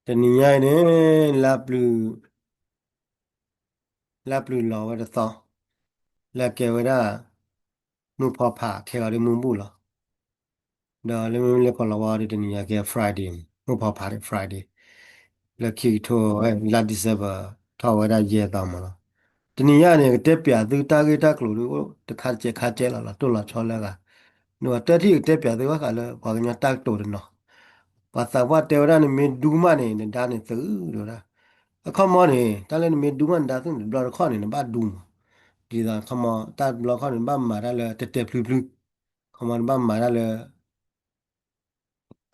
တနည်းရနေလပ်လူလောဝဲတော့လက်ကဲဝဲတာနုဖော်ဖာခဲရမုန်ဘူးလားဒါလည်းမလည်းခေါ်လာဝါဒီတနည်းရကဲ Friday နုဖော်ဖာတဲ့ Friday လက်ခီထိုလာဒီဇဘာထောက်ဝဲတာရဲတော့မလားတနည်းရနေတက်ပြသူတာဂက်တာကလို့တခါကျဲလာတို့လာချောလဲကနော်တက်တိတက်ပြသူကလည်းဘာကညာတက်တိုတယ်နော်ဘာသာဝတ်တေဝရနေမင်းဒူးမနေဒါနေသူလို့လားအခမောနေတာလည်းမင်းဒူးမန်ဒါသူဘလာခေါနေဘာဒူးဒီသာခမောတာဘလာခေါနေဘာမာရလဲတက်ပလူပလူခမောဘာမာရလဲ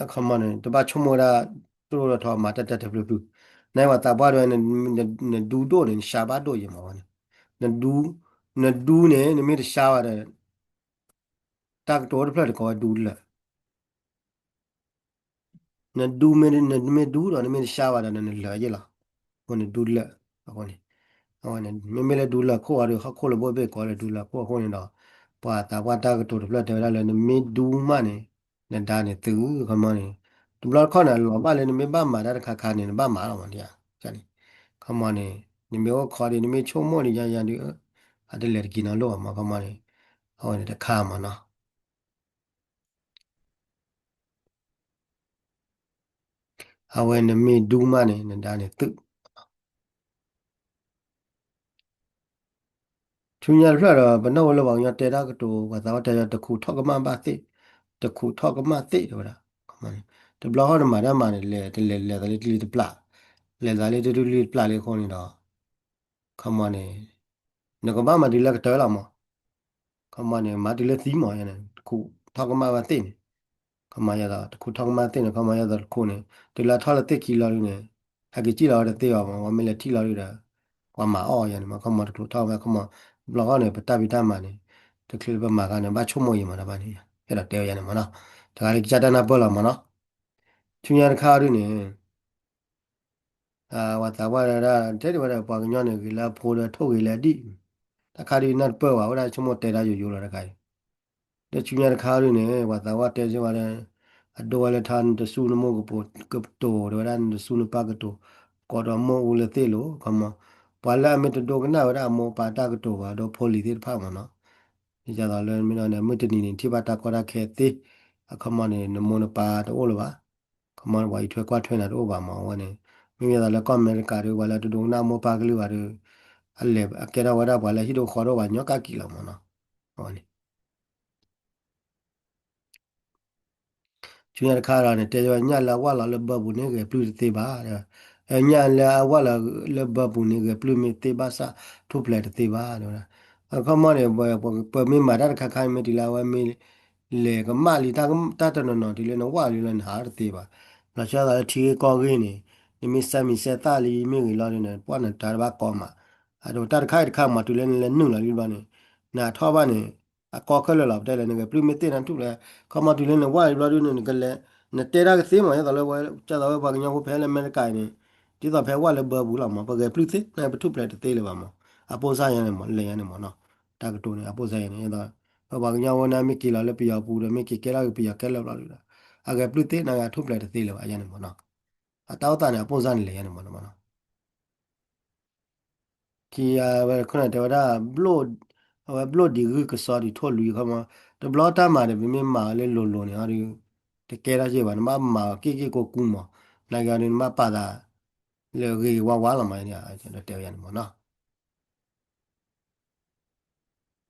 အခမောနေတဘာချမောရာသူတို့တော့မာတက်ပလူပလူနိုင်ဝတာဘာတော့နေဒူးတော့နေရှာဘာတော့ရမှာဝနေဒူးနေဒူးနေမင်းရှာရတယ်တက်တော်ဖလက်ကောဒူးလဲနေဒူးမင်းဒူးတော့နေမင်းရှာရတယ်နေလဲရလားဟိုနေဒူးလဲဟိုနေ ဟောနေမေလေဒူလာခိုအရခခိုလဘောဘေကောလေဒူလာခိုခိုနေတော့ပွာတာပွာတာကတူဖလက်တယ်လာလေမေဒူမနေနေဒါနေသူခမနေဒူလာခေါနေလောဘာလေမေဘာမာဒါခါခါနေဘာမာတော့မတရားကြတယ်ခမနေနေမေခေါ်တယ်နေမေချုံမောနေရဒီအတလေကီနာလောမှာခမနေဟောနေတခါမှာနော်အဝဲနေမေဒူမနေဒါနေသူသူညာဖလာတော့ဘနောလောဘောင်ရတဲတာကတူဘာသာတဲတခုထောက်ကမပါသိတခုထောက်ကမသိတော့လားခမနေတဘလောက်ဟောမှာရမှာလေလေတလေးတလီတပလာလေဒါလေးတူလီပလာလေးခေါနေတော့ခမနေငကဘာမဒီလက်ကတဲလာမခမနေမဒီလက်သီးမော်ရနေတခုထောက်ကမပါသိနေခမရတာတခုထောက်ကမသိနေခမရတာခုနေဒီလာထောက်လက်သိကီလာလို့နေဟကကြည့်လာတဲ့သိအောင်ဝမလဲထီလာလို့တာဝမအော်ရနေမှာခမတခုထောက်ပဲခမဘလောက်ကနေပတပိတမနေတကယ်ပဲမှာကနေဘာချုံမရမှာဘာနေအဲ့ဒါတဲရနေမှာနော်ဒါကလေးကြတဲ့နာပေါ်လာမှာနော်ချွန်ရခါရနေဝတာဝရတာတဲ့ဝရပွားကညောနေကလာဖိုးရထုတ်ရလေဒီတခါဒီနတ်ပေါ်ဝရချုံမတဲတာယူလာတခါတဲ့ချွန်ရခါရနေဝတာဝတဲချင်ပါလေအတော်လည်းထန်တဆူနမောကပိုကပတိုရရန်ဆူနပါကတိုကောတော်မောဦးလေသေးလို့ခမပွာလာမတတိုကနာဝရမောပါတာကတိုပါတော့ဖိုလီသေးဖာမနော်ဒီကြတော့လည်းမင်းနဲ့မတနီနေတိပါတာကောရခဲသေးအခမနေနမောနပါတော့လို့ပါခမဝိုင်ထွဲကွာထွဲနာတော့ပါမောဝနေမိမိသာလည်းကောအမေရိကာတွေဝလာတူတုံနာမောပါကလေးပါတွေအလဲအကဲတော့ဝရပါလဲဟိတော့ခေါ်တော့ပါညောကကီလောမနော်ဟောနေကျွေးရခါရနဲ့တဲရညလာဝလာလဘဘူးနေကပလူတေပါတဲ့ညလာဝလာလဘဘူးနေကပလူမီတေပါစာထုပလက်တေပါတော့အခမနေပမီမာရခခိုင်မတီလာဝမီလေကမလီတာတနော်ဒီလေနော်ဝါလီလန်ဟာတေပါလာချာတာချီကောကင်းနေဒီမီဆမီဆက်တာလီမီလာနေပွားနေတာဘာကောမှာအဲ့တော့တာခိုင်ခါမှာတူလဲလဲနုလာလီပါနေနာထောပါနေအကောခက်လလောက်တဲလဲနေကပလူမီတေနန်ထုလဲ ခမတူလင်းနဲ့ဝါရီဘလာဒူနဲ့ကလည်းနဲ့တဲရာကစေးမရတော့လဲဝဲကျတော့ဘာကညာကိုဖဲလဲမဲကိုင်နေဒီတော့ဖဲဝါလဲဘဘူးလာမပကယ်ပလူသိနဲ့ပထုပလက်တေးလေပါမအပေါ်စားရနေမလဲရနေမနော်တာကတူနေအပေါ်စားရနေတော့ဘာကညာဝနာမီကီလာလဲပြရပူတယ်မီကီကဲလာပြရကဲလောက်လာလို့အကယ်ပလူသိနာကထုပလက်တေးလေပါရနေမနော်အတောက်တာနေအပေါ်စားနေလေရနေမနော်ကီယာဝဲခုနတော်တာဘလို့ဘလို့ဒီကစားဒီထော်လူခမတဘလတာမာတယ်မင်းမာလဲလိုနေဟာဒီတကယ်ရရှိပါနမမာကိကိုကူးမနိုင်ကနေမပါတာလေကြီးဝါလာမိုင်းเนี่ยကျွန်တော်တဲရနေမနော်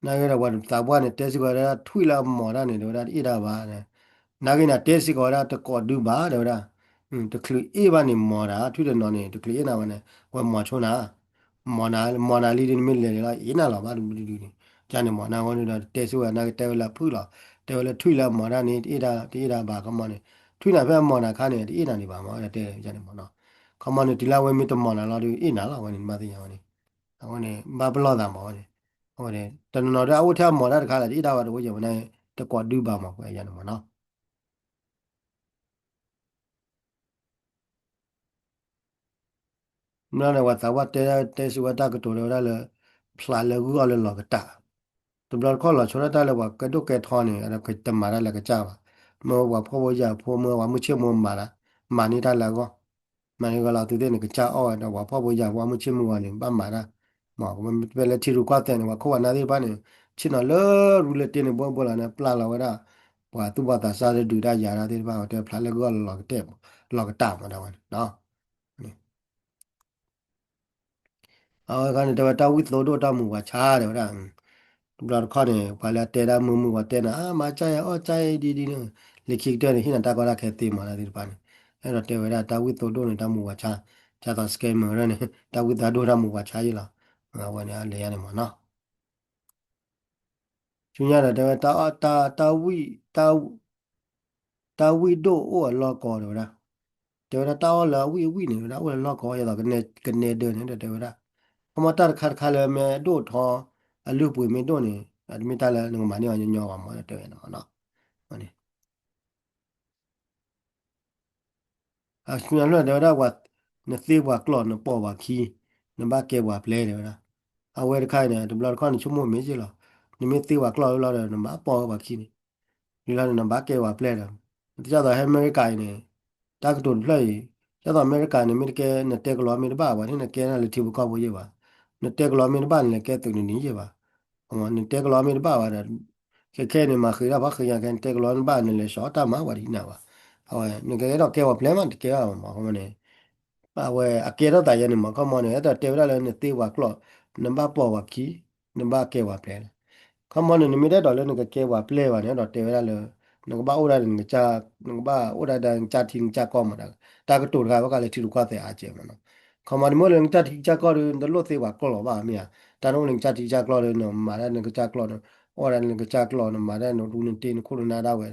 နိုင်ရတော့တာဘွားနဲ့တဲစီကရထွေလာမော်ရနေတော့ဒါဣဒါပါနဲ့နာကိနာတဲစီကရတကောဒူပါတော့ဒါတကလူအေးပါနေမော်တာထွေတယ်နော်နေတကလူအေးနာပါနဲ့ဝဲမော်ချုံနာမော်နာလီဒီမီလေလာအေးနာလာပါလူလူကျန်နေမော်နာဝနေတာတဲစီကနာတဲလာဖူးလာတဲလာထွေလာမော်ရနေဣဒါပါကမနေထွေလာဖဲမော်နာခါနေဣဒါနေပါမော်တဲကျန်နေမော်နော်ခမနေဒီလာဝဲမီတမော်နာလာဒီဣနာလာဝဲနေမသိရပါနေဟိုနေဘာဘလော့တာမော်နေဟိုနေတနတော်တဲ့အဝတ်ထမော်တာတခါလာဣဒါပါတော့ဝဲကြမနေတကွာဒူပါမော်ကွယ်ရနေမော်နော် no le wata wate te si wata ko to le le pla le gu le lo ka ta to bla ko lo chora ta le wa ka do ke tho ne ara ka ta ma ra le ka cha ba mo wa pho wo ya pho mo wa mu che mo ma la ma ni ta la go mani ga la tu de ne ga cha o da wa pa bo ya wa mu chi mu wa ne ba ma da ma ko me pe le ti ru kwa te ne wa ko wa na de ba ne chi na le ru le te ne bo bo la ne pla la wa da wa tu ba ta sa de du da ya da de ba te pla le go lo te lo ga ta ma da wa no အော်ကနေတော့တာဝိသောတော့တမှုကချားတယ်ဗျာဘလာခေါနေဘာလဲတဲတာမှုမှုကတဲနာအာမချာရအော်ချာရဒီနေလေခိတဲ့ဟိနတာကရခဲတေမာလာဒီပါနေအဲ့တော့တဲဝရတာဝိသောတော့နေတာမှုကချားချာတော့စကဲမရနေတာဝိသာတော့ရမှုကချားရလားငါဝနေလေရနေမှာနော်ကျွညာတဲ့တာဝိတို့အော်လောကောတယ်ဗျာတဲဝရတာအော်လာဝိနေဗျာအော်လောကောရတော့ကနေတဲ့နေတဲ့တဲဝရ พอมาตัดขาดคาเลยแม่โดดทออะลูกปุ๋ยไม่โดนนี่อันมีตาละหนึ่งมาเนี่ยยังยอว่ามาเตยนะเนาะอันนี้อ่ะคุณยายรู้เดี๋ยวได้ว่าเนื้อเสียว่ากลอนเนื้อปอว่าขี้เนื้อบ้าเก็บว่าเพลเดี๋ยวนะเอาไว้ใครเนี่ยเดี๋ยวเราค่อยชั่วโมงไม่ใช่หรอนี่ไม่เสียว่ากลอนเราเดี๋ยวเนื้อบ้าปอว่าขี้นี่นี่เราเนื้อบ้าเก็บว่าเพลเดี๋ยวที่จะต่อให้อเมริกาเนี่ยตากระตุ้นเลยจะต่ออเมริกาเนี่ยไม่ได้แกเนื้อเตะกลอนไม่ได้บ้าว่าที่เนื้อแกนั่นเลยที่บุกเข้าไปเยอะว่าเนื้อเตะกลอนไม่ได้บ้านเลยแกตัวนี้เยอะว่า ni teglo mi ba wa ke ni ma khira ba khya kan teglo ba ni le sho ta ma wa ri na wa awa ni ke ro ke wa plan ma ke wa ma ko ne ba we a ke ro ta ye ni ma ko mo ne ta te ra le ni te wa klo ni ba po wa ki ni ba ke wa plan ခမနနမီတဲ့တော်လည်းငကကဲဝါပလဲဝါနဲ့တော့တဲရလဲငကဘာအိုရာငကချာငကဘာအိုရာဒန်ချာတင်ချာကောမတာတာကတူကဘကလည်းတီလူကတဲ့အားကျမနော်ခမနမောလည်းချာတီချာကောရင်းဒလို့သေးဝါကောလောပါမီယာတာတော့လည်းချာတီချာကောရင်းနော်မာရငကချာကောနော်အော်ရငကချာကောနော်မာရနော်ဒူနေတင်ခုလနာတော့ဝဲ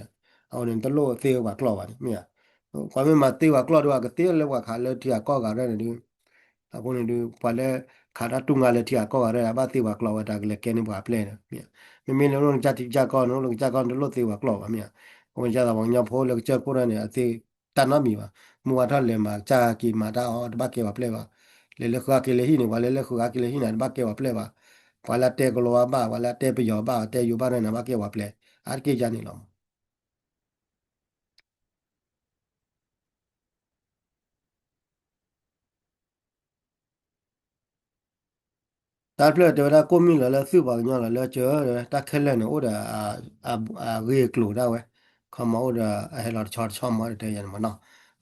အော်လည်းဒလို့သေးဝါကောပါမီယာကွာမမသေးဝါကောတော့ကသေးလဲဝါခါလဲတီကောကရဲနေအခုနေဒီပါလဲခါတာတုံငါလဲတီကောကရဲဘာသေးဝါကောဝတာကလည်းကဲနေပါပလဲနေမင်းလုံးကြတိကြကောင်းလုံးကြကောင်းလို့သေးပါကလောပါမြတ်ဟိုကြတာဘောညဖိုးလည်းကြကိုရနေအသေးတန်တော့မီပါမူဝါထလည်းမှာကြာကီမာတာဟောတပတ်ကေပါပလဲပါလေလေခါကေလေဟိနေပါလေလေခါကေလေဟိနေတပတ်ကေပါပလဲပါဝါလာတဲကလောပါဝါလာတဲပယောပါတဲယူပါနေပါကေပါပလဲအားကေကြနေလော তারপরে ওরা কমি লালে সুবা nya লালে চ তা খেলে না ওরা রে ক্লো দা ওয়ে খমা ওরা হেলা ছট ছমা তেยันมะนะ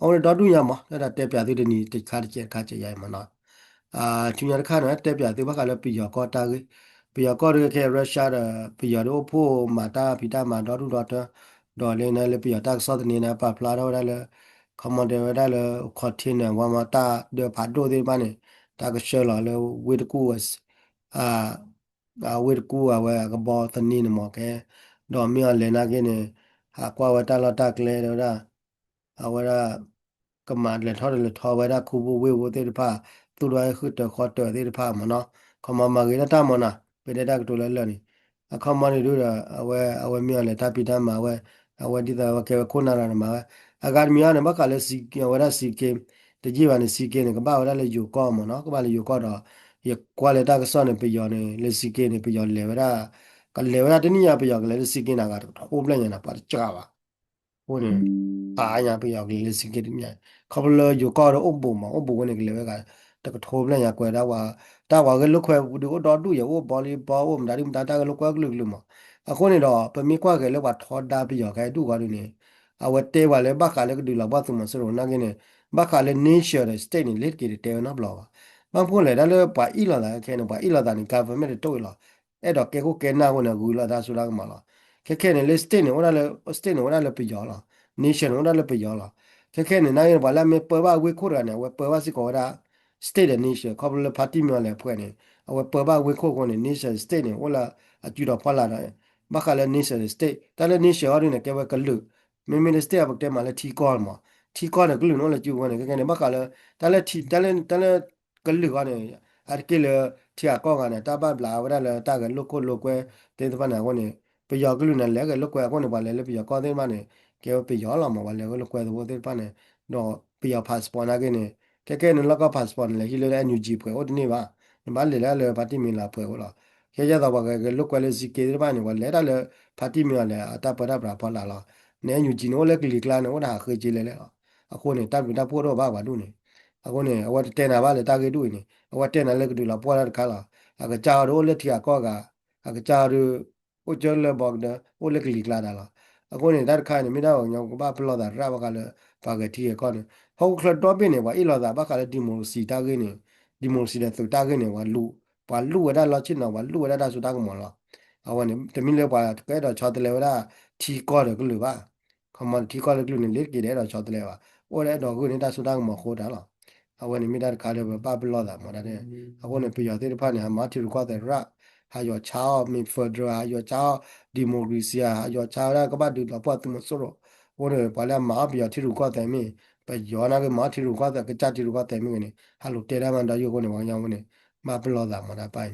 ওরা ডডু nya ma အဲ့ဒါတက်ပြသေးတယ်နီတခါတချက်ခါချက်ရိုင်မနော်ချူညာတခါတော့တက်ပြသေးဘကလည်းပြရကောတာကြီးပြရကောရခဲရုရှားပြရတော့ဖို့မာတာပိတာမာဒေါ်ဒေါ်ဒေါ်လေးနဲ့လည်းပြရတက်ဆော့နေနေပါဖလာတော့လည်းခမန်တယ်ဒါလည်းခေါ်တင်နေဝမတာเดี๋ยวผัดโดသေးပါနဲ့တာကရှယ်လာလည်းဝေတကူอ่าเวทกูเวก็บอตนี่นหมอแกดอมมีอะไรนะแกเนี่ยหากว่าตาเราตากเลยแล้วนะเอาไว้ละก็มาเลยทอดเลยทอไว้ละคูบูเววเตอร์ผ้าตัวไว้คือตัวคอตัวเตอร์ผ้ามันเนาะเขามาเกล้าตามมันนะเป็นได้ก็ตัวเล่นนี่เขามาเนี่ยดูละเอาไว้มีอะไรถ้าพิธามาเอาไว้ที่ตาว่าแกว่าคนอะไรมาอาการมีอะไรบ้างก็เลยสิเอาไว้ละสิเกมแต่จีวันนี้สิเกมเนี่ยก็บ้าไว้ละเลยอยู่ก้อมันเนาะก็บ้าเลยอยู่ก้อดอ ye kwale ta ka so ne pe yo ne le sike ne pe yo le wera ka le wera tini ya pe yo le sike na ga o bla nya na pa cha ba ho ne a nya pe yo le sike ni nya ka bla yo ka ro o bo ma o bo ne le ga ta ka tho bla nya kwa da wa ga lu khwe du o do du ye o bo li bo o ma da ri ma ta ga lu kwa lu lu ma a ko ne do pe mi kwa ga le wa tho da pe yo ga du ga du ne a wa te wa le ba ka le du la ba tu ma so ro na ge ne ba ka le nature state ni le ki de te na bla ba บางพวกเลยได้เลยป่าอีหลาได้แค่นั้นป่าอีหลาได้นี่การไม่ได้ตัวหรอกไอ้ดอกแกก็แกหน้าคนน่ะกูละได้สุดแล้วก็มาละแค่เนี่ยเลยสเตนเนี่ยว่าเลยสเตนเนี่ยว่าเลยไปยอละเนชั่นว่าเลยไปยอละแค่เนี่ยนายว่าแล้วไม่เปิดว่าเวคุระเนี่ยว่าเปิดว่าสิก็ได้สเตนเนชั่นเขาเลยพาร์ตี้มีอะไรพวกเนี่ยเอาว่าเปิดว่าเวคุคนเนี่ยเนชั่นสเตนเนี่ยว่าละจุดพอละได้บ้าเขาเลยเนชั่นสเตนแต่เลยเนชั่นอะไรเนี่ยแกว่ากันลึกไม่ได้สเตนบอกแต่มาเลยทีก่อนมาทีก่อนเนี่ยก็ลึกนั่นแหละจุดวันเนี่ยแค่เนี่ยบ้าเขาเลยแต่เลยကလူကနေအတကလေတီအကောကနေတပတ်လာဝရလေတာကလုကိုလုကွဲတေတပနာကိုနေပယောကလူနဲ့လဲကလုကွဲကိုနေပါလေလေပယောကောသေးမနေကဲပယောလာမပါလေလုကွဲတော့တေပနေတော့ပယော passport နာကနေကဲနလက passport လေဟီလေအန်ယူဂျီပွဲဟိုဒီနေပါဒီမလေလေပါတိမီလာပွဲဟိုလားကဲကြတော့ပါကလုကွဲလေစီကေဒီပါနေဝလဲတာလေပါတိမီလေအတပရပရာဖလာလာနေယူဂျီနိုလေကလီကလာနေဝဒါခေဂျီလေလေအခုနေတပ်ပြီးတပ်ဖို့တော့ပါပါလို့နေ အခုနေအဝတ်တဲနာပါလေတာကေတူနေအဝတ်တဲနာလေကတူလာပွာလာခါလာအကကြာရိုးလက်ထီကောကအကကြာရိုးဥကျလေဘောက်ဒဥလက်ကလီကလာတာလာအခုနေတာခါနေမိတော့ညောဘာပလောတာရပါကလေပါကတိကောနေဟုတ်ခလတော့ပြနေပါအီလာတာဘာကလေဒီမိုစီတာကေနေဒီမိုစီတဲ့ဆိုတာကေနေဝါလူပါလူဝဒါလာချင်တော့ဝါလူဝဒါဆိုတာကမောလာအဝနေတမီလေပါကဲတော့ချောတလေဝဒါထီကောတယ်ကလူပါခမန်ထီကောလေကလူနေလက်ကြည့်တယ်တော့ချောတလေပါအိုရဲတော့ခုနေတာဆိုတာကမောခိုးတာလားအဝနေမိတာခါလေပါပလောတာမောတဲ့အခုနေပြရတဲ့ဖာနေမာတီရခွာတဲ့ရဟာယောချာမီဖဒရာယောချာဒီမိုကရေစီယာယောချာရကဘာဒူလပတ်မဆိုတော့ဟိုနေပါလာမာပြရတီရခွာတဲ့မီပဲယောနာကမာတီရခွာတဲ့ကကြတီရခွာတဲ့မီနေဟာလိုတေရမန်တော့ယောကိုနေဝောင်းယောင်းနေမာပလောတာမောတာပိုင်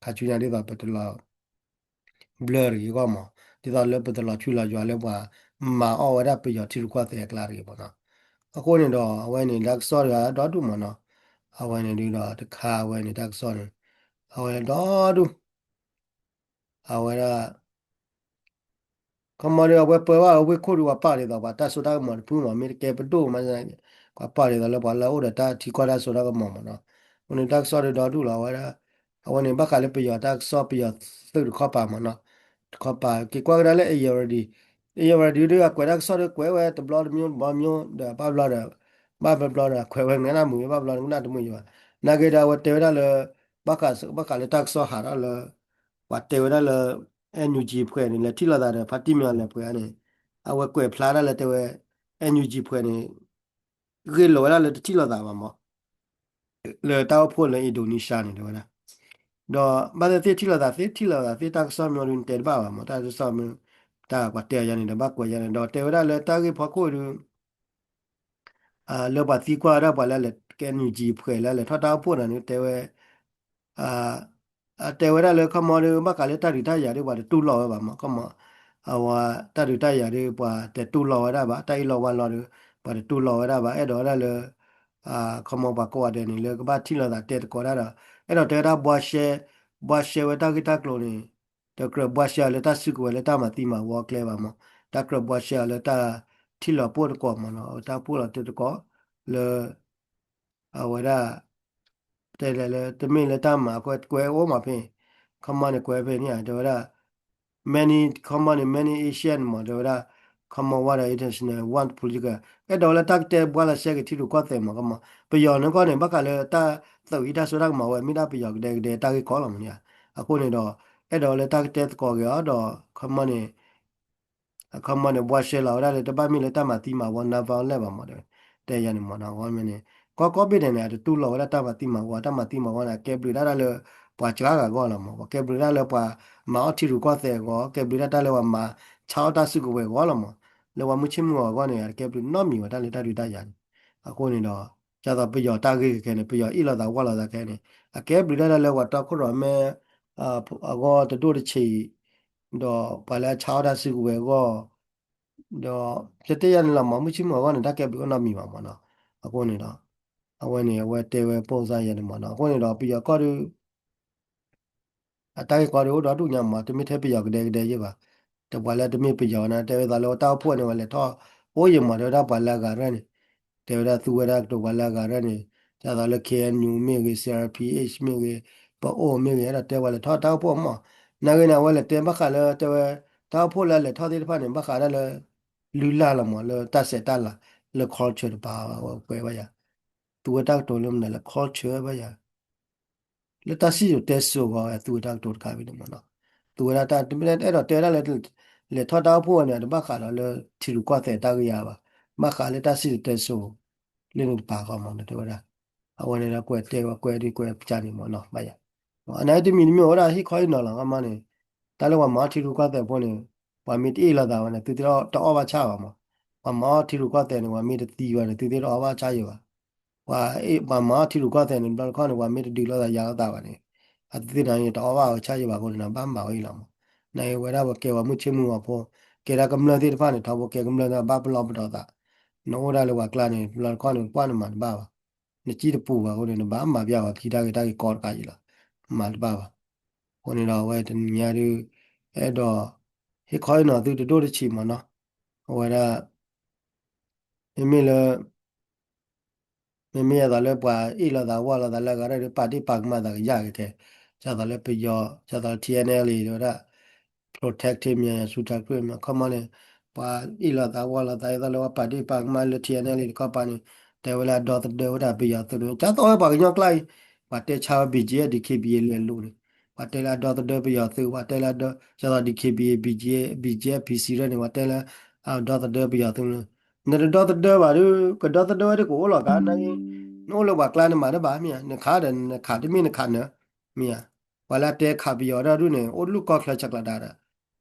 ခါချူညာလေးပါပတလာဘလရီကောမဒီတော့လည်းပတလာချူလာကြွားလဲပါမာအော်ဝရပြရတီရခွာတဲ့ကလာရီပေါ့နော်အခုနေတော့အဝဲနေလက်စောရတော့တူမနော်အဝဲနေဒီတော့တခါအဝဲနေတက်စောနေအဝဲတော့တူအဝဲကကမရအဝဲပွဲဝအဝဲခုရဝပါတယ်တော့ပါတဆူတာမပူမမေကေပတိုမစနေကပါတယ်တော့လည်းပါလာဦးတာတီကွာတာဆိုတာကမမနော်ဦးနေတက်စောရတော့တူလာဝဲအဝဲနေဘခလည်းပြရတက်စောပြရသူခေါ်ပါမနော်ခေါ်ပါကေကွာရလည်းအေရဒီအေရဒီတွေကကွာတက်စောရကွဲဝဲတဘလမျိုးဘာမျိုးဒါပါဘလာဘာဘလာခွဲဝဲငနာမူဘာဘလာငနာတမှုရနာဂေတာဝတေရလည်းဘခလည်းတက်စောဟာရလည်းဝတေရလည်းအန်ယူဂျီဖွဲ့နေလေထိလာတာဖတ်တိမြလည်းဖွဲ့နေအဝဲကွယ်ဖလာရလည်းတေဝဲအန်ယူဂျီဖွဲ့နေရေလောရလည်းထိလာတာပါမောလေတောက်ဖို့လည်းအင်ဒိုနီးရှားနေတယ်ဗလားတော့ဘာတဲ့ထိလာတာထိလာတာတက်စောမျိုးရင်တဲပါပါမောတက်စောမျိုးတာကွာတဲရနေတယ်ဘာကွယ်ရနေတော့တေဝရလည်းတာကြီးဖို့ကိုလောပါတီကွာရပါလဲကဲနူဂျီဖွဲလဲထတာဖို့နေတဲဝဲအာတဲဝဲလဲခမော်ရမကလည်းတရီတရရပါတူလောပါမကမအဝတရီတရရပါတဲတူလောရပါတိုင်လောဝါလောပါတူလောရပါအဲ့တော့လဲအာခမောပါကွာတယ်နေလေကဘာတီလောတာတဲကောရတာအဲ့တော့တဲတာဘွားရှဲဝတာဂီတာကလိုနေတကရဘွားရှဲလဲတာစုကွယ်လဲတာမတီမဝါကလဲပါမတကရဘွားရှဲလဲတာတီလောပို့ကောမနော်တာပို့လာတဲကောle ahora te me le tama kwe o ma pe kama ne kwe pe ni ahora many common many asian mo ahora kama wara international one politica e do la tak te bwala se ke ti ru ko te mo kama pe yo ne ko ne ba ka le ta so i da so ra ma we mi da pe yo de ta ke ko la mo ni a ko ne do e do le tak te ko ge do kama ne အခမနဲ့ဘွားရှဲလာရတယ်တပတ်မိလက်တမတီမှာဝနာပေါလဲပါမတယ်တဲ့ရနေမနာဝမနေကောပိတယ်နေတူလောရတမတီမှာဝတမတီမှာဝနာကဲပလီရလည်းပွားချာကကောလာမကဲပလီရလည်းပွားမောတီရူကောတဲ့ကောကဲပလီရတလည်းဝမှာချောတာစုကိုပဲကောလာမလေဝမချင်းမောကောနေကဲပလီနော်မီဝတလည်းတရတရအခုနေတော့ကျတော့ပြရတာကေခဲနေပြရဣလာတာဝလာတာခဲနေအကဲပလီရလည်းဝတခုရမဲအကောတတို့တချီတော့ပါလာချောတာစုကိုပဲကောတော့ပြတဲ့ရလာမမှုချင်းမောကနေတကဲပြီးတော့မိပါမနော်အခုနေတော့အဝဲနေအဝဲတဲဝဲပုံစားရတယ်မနော်အခုနေတော့ပြီးတော့ကော်ရအတိုင်းကော်ရတော့တူညမှာတမိထဲပြရကတဲ့ရပါတပွားလဲတမိပြရနာတဲဝဲသာလောတောက်ဖို့နေဝလဲတော့ဟိုးရမတော့ပါလာကရနေတဲဝဲသူဝဲတော့ပါလာကရနေကျတော့လဲ KNU မြေကြီး CRPH မြေကြီးပေါ်အိုမြေကြီးအဲ့တဲဝဲလဲတော့တောက်ဖို့မနာကနာဝဲလဲတဲဘခလဲတဲဝဲတောက်ဖို့လဲထောက်တဲ့ဖာနေဘခရလဲလူလာလမလဲတတ်ဆက်တလာle culture ba we ba ya tu ta to lum ne le culture ba ya le ta si yo te so ba tu ta to ka bi no no tu ra ta de ne e do te ra le tho ta pho ne ba kha lo le thi lu kwa te ta ga ya ba ma kha le ta si te so le no ba ka mo ne to ra a wa ne la kwe te wa kwe di kwe cha ni mo no ba ya a na ti mi mi ora hi khoi no la ga ma ne ta le wa ma thi lu kwa te pho ne wa mi ti la da wa ne tu ti ro to ba cha ba mo အမောတီလူကတဲ့နေဝမီတီရတယ်တီတီတော့အဝါချရပါဝါအေးမမတီလူကတဲ့နေတော့ခေါနေဝမီတီလောတာရတာပါနေအတိတိုင်းတော့အဝါချရပါကိုနေဘာမှမဝေးလာမနိုင်ဝရဘကေဝမှုချမှုဖို့ကေရကမ္လတိတဖာနေတော့ကေကမ္လတာဘာပလောပတော့တာနောရလဝကလာနေဘလခေါနေပွားနေမှာဘာပါနေကြည့်တပူပါကိုနေဘာမှပြပါခီတာကေတာကေကောကကြီးလာမှာဘာပါကိုနေတော့ဝဲတညာရီအဲ့တော့ဟိခိုင်းတော့သူတို့တချီမနော်ဝရ Email 没没到了把一了的我了的那个那把的把嘛的压个，叫到了不要，叫到 TNL 里头的 protect 面苏他贵嘛，看嘛呢，把一了的我了的到了把的把嘛了 TNL 里个把呢，แต่เวลาดอตเดวดาไปยาตัวนึงจะต้องบอกยังไกลว่าแต่ชาวบีเจดีเคบีเรียนรู้เลยว่าแต่ละดอตเดวไปยาตัวว่าแต่ละดอจะต้องดีเคบีบีเจพีซีเรนว่าแต่ละดอตเดวไปยาตัวนึงเนี่ยดอตเดวว่าดูก็ดอตเดวที่กูหลอกกันนั่นโน้ตเลยว่ากลายเป็นมาได้บ้ามีอ่ะเนี่ยขาเดินขาที่มีเนี่ยขาเนอะมีอ่ะเวลาแต่ขาไปยาได้ดูเนี่ยโอ้ลูกก็คลาจักรดาระ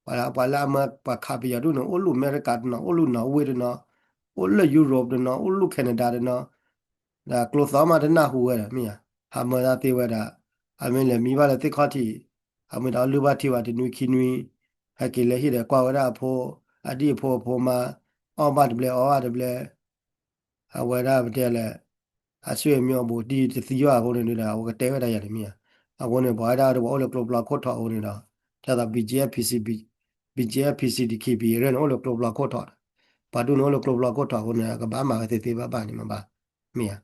เวลามาปากขาไปยาดูเนี่ยโอ้ลูกอเมริกาเนาะโอ้ลูกนอร์เวย์เนาะ โอ้ละยุโรปเนาะโอ้ลูกแคนาดาเนาะဒါကလောသောမာတနာဟူဝဲတာမိယာဟာမသာတေဝဲတာအမင်းလည်းမိဘလည်းတိခောတိအမင်းတော်လူပါတိဝတ်နွေခိနွေဟကေလည်းဟိတယ်ကွာဝရဖို့အတိဖို့မှာအောဘတ်ဘလေအောအတ်ဘလေအဝရဘတဲ့လေအဆွေမျိုးဘူးဒီသီရွာကိုနေနေတာဟိုကတဲဝဲတာရတယ်မိယာအခုနေဘာသာတော့အော်လေကလောဘလာခေါ်ထောက်နေတာကျတာ BGF PCB BGF PCDKB ရဲနော်လေကလောဘလာခေါ်ထောက်ပါဒုနော်လေကလောဘလာခေါ်ထောက်ကိုနေကဘာမှသေသေးပါနေမှာပါမိယာ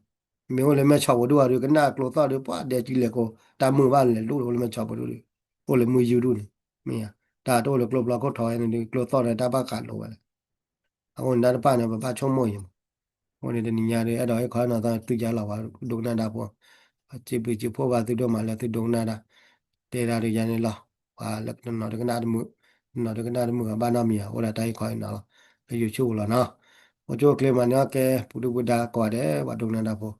မင်းလည်းမချောက်ဘူးတို့ကကနာကလောသားတွေပွားတဲ့ကြီးလေကိုတာမှုပါလေလို့လည်းမချောက်ဘူးတို့ဟိုလေမွေယူတို့မင်းဒါတော့လေကလောဘလကိုထော်ရနေကလောသားတဲ့တပတ်ကလို့ပဲအခုနားပါနေပါချုံမွေရင်ဟိုနေတဲ့ညရအဲ့တော့ခေါင်းတော့သူကြလာပါဒုက္ခနာပေါ့အချစ်ပြီးချဖို့ပါသူတို့မှလည်းသူဒုက္ခနာတာတေရာတွေရနေလားဟာလက်နော်ဒကနာမှုနော်ဒကနာမှုကဘာနာမီဟိုလာတိုင်းခေါင်းနော်လေယူချိုးလာနော်ဟိုချိုးကလေးမနော်ကဲပုဒုဗုဒ္ဓကွာတယ်ဘာဒုက္ခနာပေါ့